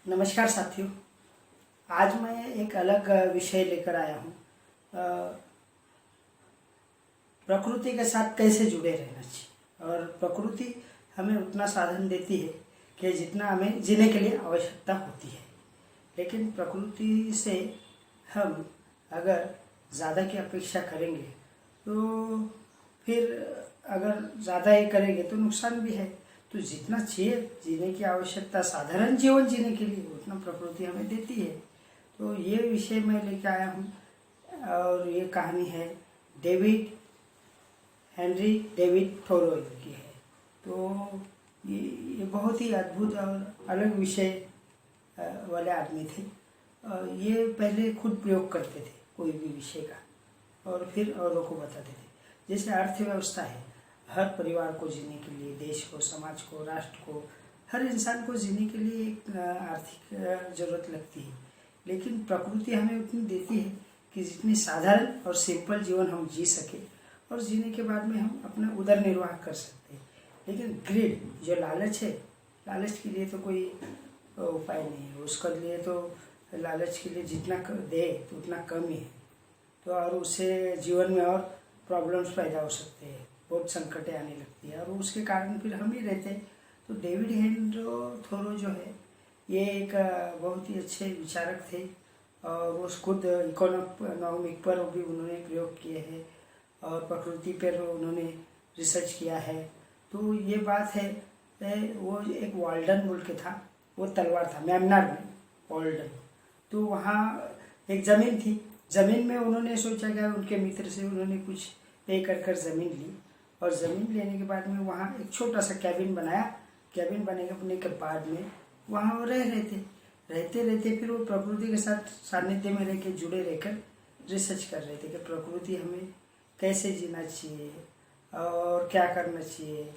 नमस्कार साथियों। आज मैं एक अलग विषय लेकर आया हूँ। प्रकृति के साथ कैसे जुड़े रहना चाहिए। और प्रकृति हमें उतना साधन देती है कि जितना हमें जीने के लिए आवश्यकता होती है, लेकिन प्रकृति से हम अगर ज़्यादा की अपेक्षा करेंगे तो फिर अगर ज़्यादा ही करेंगे तो नुकसान भी है। तो जितना चाहिए जीने की आवश्यकता साधारण जीवन जीने के लिए उतना प्रकृति हमें देती है। तो ये विषय मैं लेके आया हूँ और ये कहानी है हेनरी डेविड थोरो की है। तो ये बहुत ही अद्भुत और अलग विषय वाले आदमी थे। ये पहले खुद प्रयोग करते थे कोई भी विषय का और फिर औरों को बताते थे। जैसे अर्थव्यवस्था है, हर परिवार को जीने के लिए, देश को, समाज को, राष्ट्र को, हर इंसान को जीने के लिए एक आर्थिक जरूरत लगती है। लेकिन प्रकृति हमें उतनी देती है कि जितनी साधारण और सिंपल जीवन हम जी सके और जीने के बाद में हम अपना उदर निर्वाह कर सकते हैं। लेकिन ग्रिड जो लालच है, लालच के लिए तो कोई उपाय नहीं है। उसके लिए तो लालच के लिए जितना दे तो उतना कम ही है। तो और उससे जीवन में और प्रॉब्लम्स पैदा हो सकते हैं, बहुत संकटें आने लगती है और उसके कारण फिर हम ही रहते हैं। तो डेविड हेनरी थोरो जो है ये एक बहुत ही अच्छे विचारक थे और वो खुद इकोनॉमिक पर भी उन्होंने प्रयोग किए हैं और प्रकृति पर उन्होंने रिसर्च किया है। तो ये बात है, वो एक वाल्डन बोल के था, वो तलवार था म्यांमार में, वाल्डन। तो वहाँ एक ज़मीन थी, ज़मीन में उन्होंने सोचा क्या, उनके मित्र से उन्होंने कुछ पे कर ज़मीन ली और ज़मीन लेने के बाद में वहाँ एक छोटा सा कैबिन बनाया। कैबिन बनाने के बाद में वहाँ वो रहते रहते फिर वो प्रकृति के साथ सानिध्य में रह के जुड़े रहकर रिसर्च कर रहे थे कि प्रकृति हमें कैसे जीना चाहिए और क्या करना चाहिए,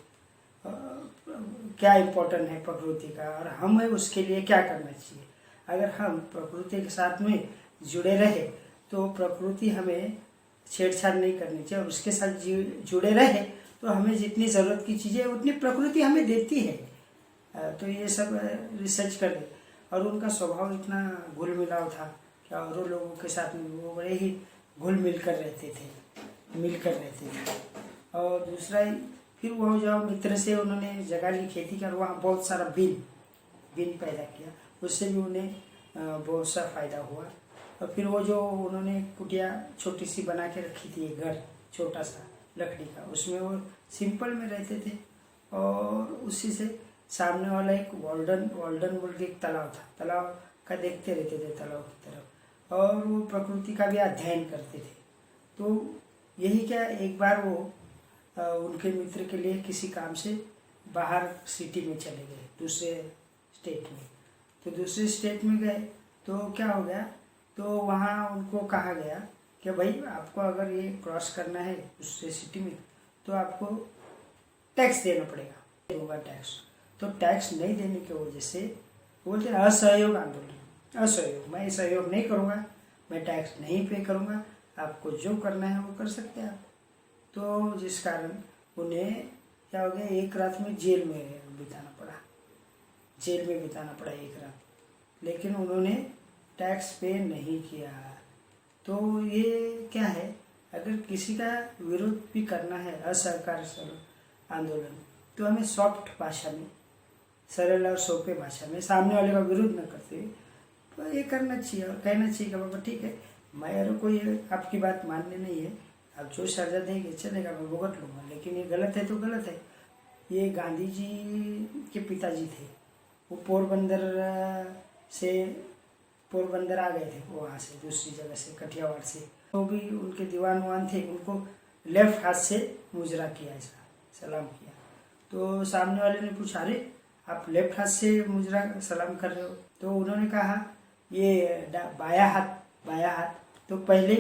क्या इम्पोर्टेंट है प्रकृति का और हमें उसके लिए क्या करना चाहिए। अगर हम प्रकृति के साथ में जुड़े रहे तो प्रकृति हमें छेड़छाड़ नहीं करनी चाहिए और उसके साथ जुड़े रहे तो हमें जितनी ज़रूरत की चीज़ें उतनी प्रकृति हमें देती है। तो ये सब रिसर्च कर ले और उनका स्वभाव इतना घुल मिलाव था कि औरों लोगों के साथ में वो बड़े ही घुल मिल कर रहते थे। और दूसरा फिर वो जो मित्र से उन्होंने जगह ली खेती कर, वहाँ बहुत सारा बीन पैदा किया, उससे भी उन्हें बहुत सा फ़ायदा हुआ। और फिर वो जो उन्होंने कुटिया छोटी सी बना के रखी थी, एक घर छोटा सा लकड़ी का, उसमें वो सिंपल में रहते थे और उसी से सामने वाला एक वाल्डन बोल के एक तालाब था, तालाब का देखते रहते थे तालाब की तरफ और वो प्रकृति का भी अध्ययन करते थे। तो यही क्या, एक बार वो उनके मित्र के लिए किसी काम से बाहर सिटी में चले गए, दूसरे स्टेट में। तो दूसरे स्टेट में गए तो क्या हो गया, तो वहाँ उनको कहा गया कि भाई आपको अगर ये क्रॉस करना है दूसरे सिटी में तो आपको टैक्स देना पड़ेगा, टैक्स। तो टैक्स नहीं देने की वजह से बोलते हैं असहयोग आंदोलन, असहयोग, मैं सहयोग नहीं करूँगा, मैं टैक्स नहीं पे करूँगा, आपको जो करना है वो कर सकते हैं आप। तो जिस कारण उन्हें क्या हो गया, एक रात में जेल में बिताना पड़ा एक रात। लेकिन उन्होंने टैक्स पे नहीं किया। तो ये क्या है, अगर किसी का विरोध भी करना है, असहकार आंदोलन, तो हमें सॉफ्ट भाषा में, सरल और सौखे भाषा में, सामने वाले का विरोध न करते हुए तो ये करना चाहिए और कहना चाहिए कि बाबा ठीक है, मैं कोई आपकी बात मानने नहीं है, आप जो सजा देंगे चलेगा, मैं भुगत लूँगा, लेकिन ये गलत है तो गलत है। ये गांधी जी के पिताजी थे, वो पोरबंदर आ गए थे वहाँ से, दूसरी जगह से, कठियावाड़ से। तो भी उनके दीवान वान थे, उनको लेफ्ट हाथ से मुजरा किया, ऐसा सलाम किया। तो सामने वाले ने पूछा, अरे आप लेफ्ट हाथ से मुजरा सलाम कर रहे हो? तो उन्होंने कहा ये बाया हाथ तो पहले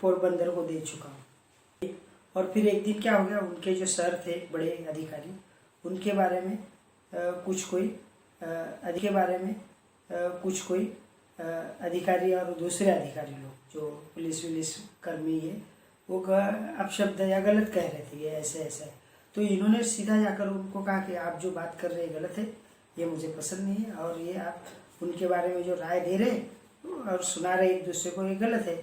पोरबंदर को दे चुका हूँ। और फिर एक दिन क्या हो गया, उनके जो सर थे बड़े अधिकारी, उनके बारे में कुछ कोई अधिकारी और दूसरे अधिकारी लोग जो पुलिस कर्मी है वो अपशब्द या गलत कह रहे थे, ये ऐसे ऐसा है। तो इन्होंने सीधा जाकर उनको कहा कि आप जो बात कर रहे हैं गलत है, ये मुझे पसंद नहीं है, और ये आप उनके बारे में जो राय दे रहे और सुना रहे एक दूसरे को, ये गलत है।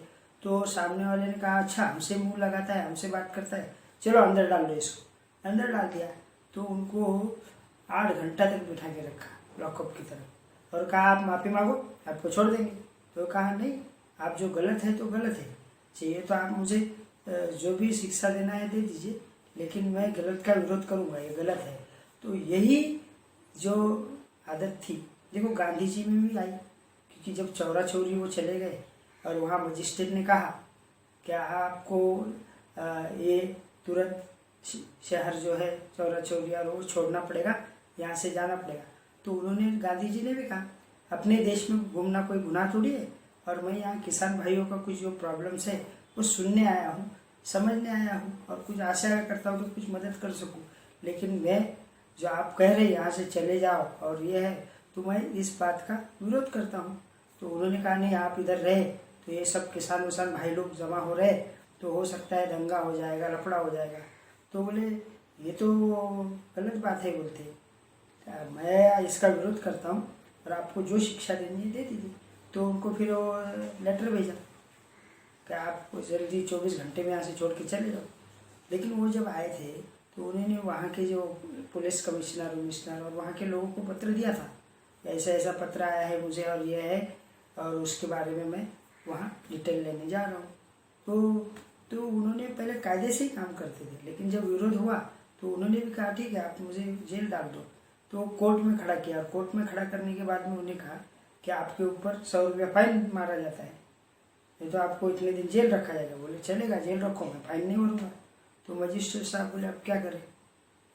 तो सामने वाले ने कहा अच्छा हमसे मुंह लगाता है, हमसे बात करता है, चलो अंदर डाल दो इसको। अंदर डाल दिया। तो उनको 8 घंटा तक बिठा के रखा लॉकअप की तरफ, और कहा आप माफ़ी मांगो, आपको छोड़ देंगे। तो कहा नहीं, आप जो गलत है तो गलत है, चाहिए तो आप मुझे जो भी शिक्षा देना है दे दीजिए, लेकिन मैं गलत का विरोध करूँगा, ये गलत है। तो यही जो आदत थी, देखो गांधी जी में भी आई, क्योंकि जब चौरा चौरी वो चले गए और वहाँ मजिस्ट्रेट ने कहा क्या आपको ये तुरंत शहर जो है चौरा चौरी और वो छोड़ना पड़ेगा, यहाँ से जाना पड़ेगा। तो उन्होंने, गांधी जी ने भी कहा अपने देश में घूमना कोई गुनाह थोड़ी है, और मैं यहाँ किसान भाइयों का कुछ जो प्रॉब्लम्स है वो सुनने आया हूँ, समझने आया हूँ, और कुछ आशा करता हूँ कि कुछ मदद कर सकूँ। लेकिन मैं जो आप कह रहे यहाँ से चले जाओ और ये है, तो मैं इस बात का विरोध करता हूँ। तो उन्होंने कहा नहीं, आप इधर रहे तो ये सब किसान विसान भाई लोग जमा हो रहे, तो हो सकता है दंगा हो जाएगा, लफड़ा हो जाएगा। तो बोले ये तो गलत बात है, बोलते मैं इसका विरोध करता हूँ और आपको जो शिक्षा देनी है दे दीजिए। तो उनको फिर वो लेटर भेजा कि आपको जल्दी 24 घंटे में यहाँ से छोड़ के चले जाओ। लेकिन वो जब आए थे तो उन्होंने वहाँ के जो पुलिस कमिश्नर और वहाँ के लोगों को पत्र दिया था, ऐसा ऐसा पत्र आया है मुझे और ये है, और उसके बारे में मैं वहाँ डिटेल लेने जा रहा हूँ। तो उन्होंने पहले कायदे से ही काम करते थे, लेकिन जब विरोध हुआ तो उन्होंने भी कहा ठीक है आप मुझे जेल डाल दो। तो कोर्ट में खड़ा किया, और कोर्ट में खड़ा करने के बाद में उन्हें कहा कि आपके ऊपर 100 रुपया फाइन मारा जाता है, नहीं तो आपको इतने दिन जेल रखा जाएगा। बोले चलेगा, जेल रखो, मैं फाइन नहीं भरूँगा। तो मजिस्ट्रेट साहब बोले अब क्या करें,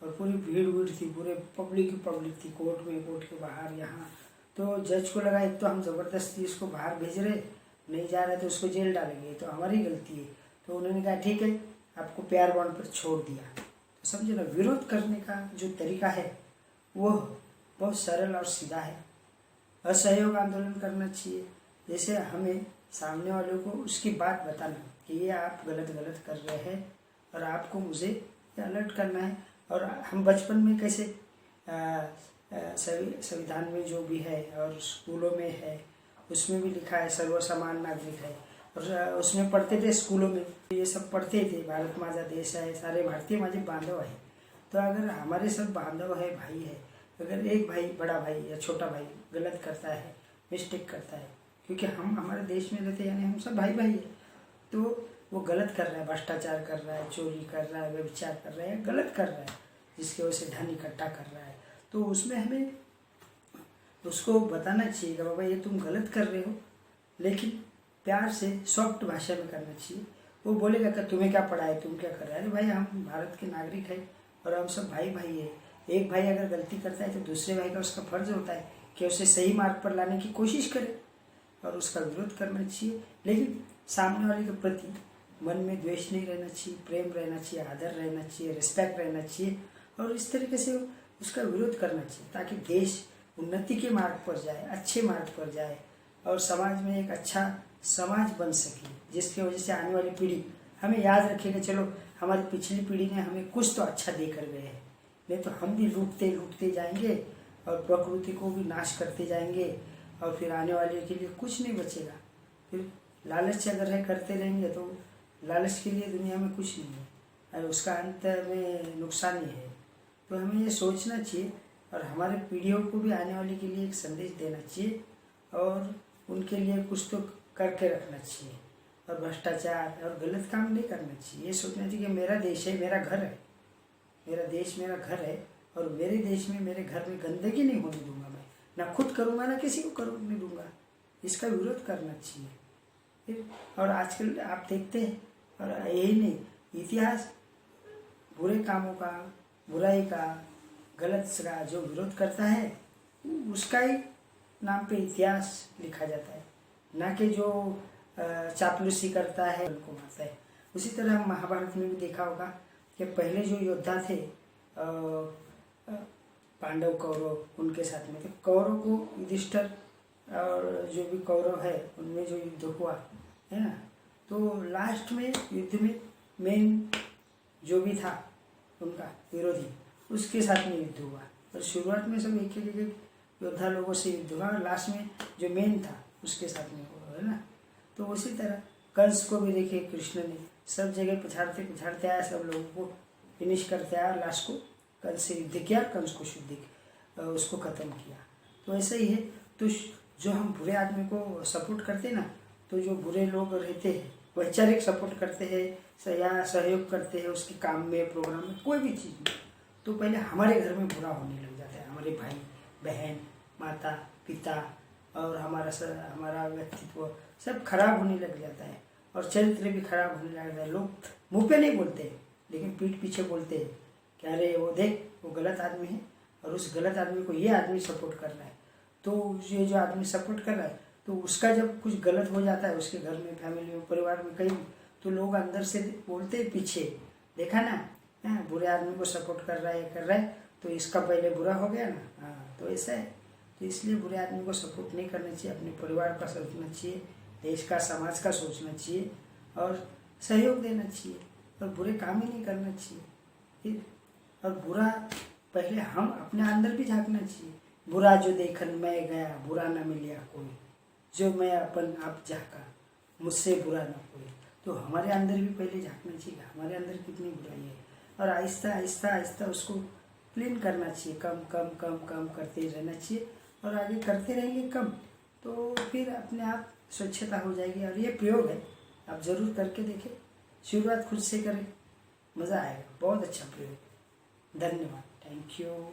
और पूरी भीड़ थी, पूरे पब्लिक थी कोर्ट में, कोर्ट के बाहर यहाँ। तो जज को लगा एक तो हम ज़बरदस्ती इसको बाहर भेज रहे, नहीं जा रहे तो उसको जेल डालेंगे, तो हमारी गलती है। तो उन्होंने कहा ठीक है आपको प्यार बॉन्ड पर छोड़ दिया। तो समझे ना, विरोध करने का जो तरीका है वो बहुत सरल और सीधा है। असहयोग आंदोलन करना चाहिए, जैसे हमें सामने वालों को उसकी बात बताना कि ये आप गलत कर रहे हैं और आपको मुझे अलर्ट करना है। और हम बचपन में कैसे संविधान में जो भी है और स्कूलों में है उसमें भी लिखा है सर्व समान नागरिक है, और उसमें पढ़ते थे स्कूलों में, ये सब पढ़ते थे भारत माझा देश है, सारे भारतीय माझे बांधव है। तो अगर हमारे सब बांधव है, भाई है, अगर एक भाई, बड़ा भाई या छोटा भाई गलत करता है, मिस्टेक करता है, क्योंकि हम हमारे देश में रहते हैं, यानी हम सब भाई है, तो वो गलत कर रहा है, भ्रष्टाचार कर रहा है, चोरी कर रहा है, व्यभिचार कर रहा है, गलत कर रहा है, जिसकी वजह से धन इकट्ठा कर रहा है, तो उसमें हमें उसको बताना चाहिए कि बाबा ये तुम गलत कर रहे हो, लेकिन प्यार से सॉफ्ट भाषा में करना चाहिए। वो बोलेगा कि तुम्हें क्या पड़ा है, तुम क्या कर रहे हो। अरे भाई हम भारत के नागरिक हैं और हम सब भाई है। एक भाई अगर गलती करता है तो दूसरे भाई का उसका फर्ज होता है कि उसे सही मार्ग पर लाने की कोशिश करे और उसका विरोध करना चाहिए। लेकिन सामने वाले के प्रति मन में द्वेष नहीं रहना चाहिए, प्रेम रहना चाहिए, आदर रहना चाहिए, रिस्पेक्ट रहना चाहिए, और इस तरीके से उसका विरोध करना चाहिए ताकि देश उन्नति के मार्ग पर जाए, अच्छे मार्ग पर जाए और समाज में एक अच्छा समाज बन सके, जिसकी वजह से आने वाली पीढ़ी हमें याद रखेगा, चलो हमारी पिछली पीढ़ी ने हमें कुछ तो अच्छा दे कर गए हैं, नहीं तो हम भी लूटते जाएंगे और प्रकृति को भी नाश करते जाएंगे और फिर आने वाले के लिए कुछ नहीं बचेगा। फिर लालच अगर है करते रहेंगे तो लालच के लिए दुनिया में कुछ नहीं है और उसका अंत में नुकसान ही है। तो हमें ये सोचना चाहिए और हमारे पीढ़ियों को भी आने वाले के लिए एक संदेश देना चाहिए और उनके लिए कुछ तो करके रखना चाहिए और भ्रष्टाचार और गलत काम नहीं करना चाहिए। ये सोचना चाहिए कि मेरा देश है, मेरा घर है, मेरा देश मेरा घर है और मेरे देश में, मेरे घर में गंदगी नहीं होने दूंगा, मैं ना खुद करूँगा ना किसी को करने दूंगा। इसका विरोध करना चाहिए। और आजकल आप देखते हैं, और यही नहीं, इतिहास बुरे कामों का, बुराई का, गलत का जो विरोध करता है उसका ही नाम पे इतिहास लिखा जाता है, ना कि जो चापलूसी करता है उनको मारता है। उसी तरह महाभारत में भी देखा होगा कि पहले जो योद्धा थे पांडव कौरव, उनके साथ में थे, कौरव को युधिष्ठिर और जो भी कौरव है उनमें जो युद्ध हुआ है ना, तो लास्ट में युद्ध में मेन जो भी था उनका विरोधी, उसके साथ में युद्ध हुआ और शुरुआत में सब एक योद्धा लोगों से युद्ध हुआ, लास्ट में जो मेन था उसके साथ में हुआ, है ना। तो उसी तरह कंस को भी देखिए कृष्ण ने सब जगह पछाड़ते पछाड़ते आया, सब लोगों को फिनिश करते आया, लास्ट को कंस से युद्ध किया, कंस को उसको खत्म किया। तो ऐसा ही है। तो जो हम बुरे आदमी को सपोर्ट करते हैं ना, तो जो बुरे लोग रहते हैं वैचारिक सपोर्ट करते हैं या सहयोग करते हैं उसके काम में, प्रोग्राम में, कोई भी चीज़ में, तो पहले हमारे घर में बुरा होने लग जाता है। हमारे भाई बहन, माता पिता और हमारा व्यक्तित्व सब खराब होने लग जाता है, और चरित्र भी खराब होने लग जाता है। लोग मुंह पे नहीं बोलते लेकिन पीठ पीछे बोलते हैं कि अरे वो देख वो गलत आदमी है, और उस गलत आदमी को ये आदमी सपोर्ट कर रहा है। तो ये जो आदमी सपोर्ट कर रहा है, तो उसका जब कुछ गलत हो जाता है उसके घर में, फैमिली में, परिवार में, कहीं, तो लोग अंदर से बोलते हैं पीछे, देखा ना बुरे आदमी को सपोर्ट कर रहा है तो इसका पहले बुरा हो गया ना। हाँ, तो ऐसा है। तो इसलिए बुरे आदमी को सपोर्ट नहीं करना चाहिए, अपने परिवार का सोचना चाहिए, देश का, समाज का सोचना चाहिए, और सहयोग देना चाहिए, और बुरे काम ही नहीं करना चाहिए। ठीक। और बुरा पहले हम अपने अंदर भी झांकना चाहिए। बुरा जो देखन मैं गया, बुरा न मिलिया कोई, जो मैं अपन आप झाँका, मुझसे बुरा न कोई। तो हमारे अंदर भी पहले झांकना चाहिए, हमारे अंदर कितनी बुराई है, और आहिस्ता आहिस्ता आहिस्ता उसको क्लीन करना चाहिए, कम कम कम कम करते रहना चाहिए, और आगे करते रहेंगे कम, तो फिर अपने आप स्वच्छता हो जाएगी। और ये प्रयोग है, आप ज़रूर करके देखें, शुरुआत खुद से करें, मज़ा आएगा, बहुत अच्छा प्रयोग। धन्यवाद, थैंक यू।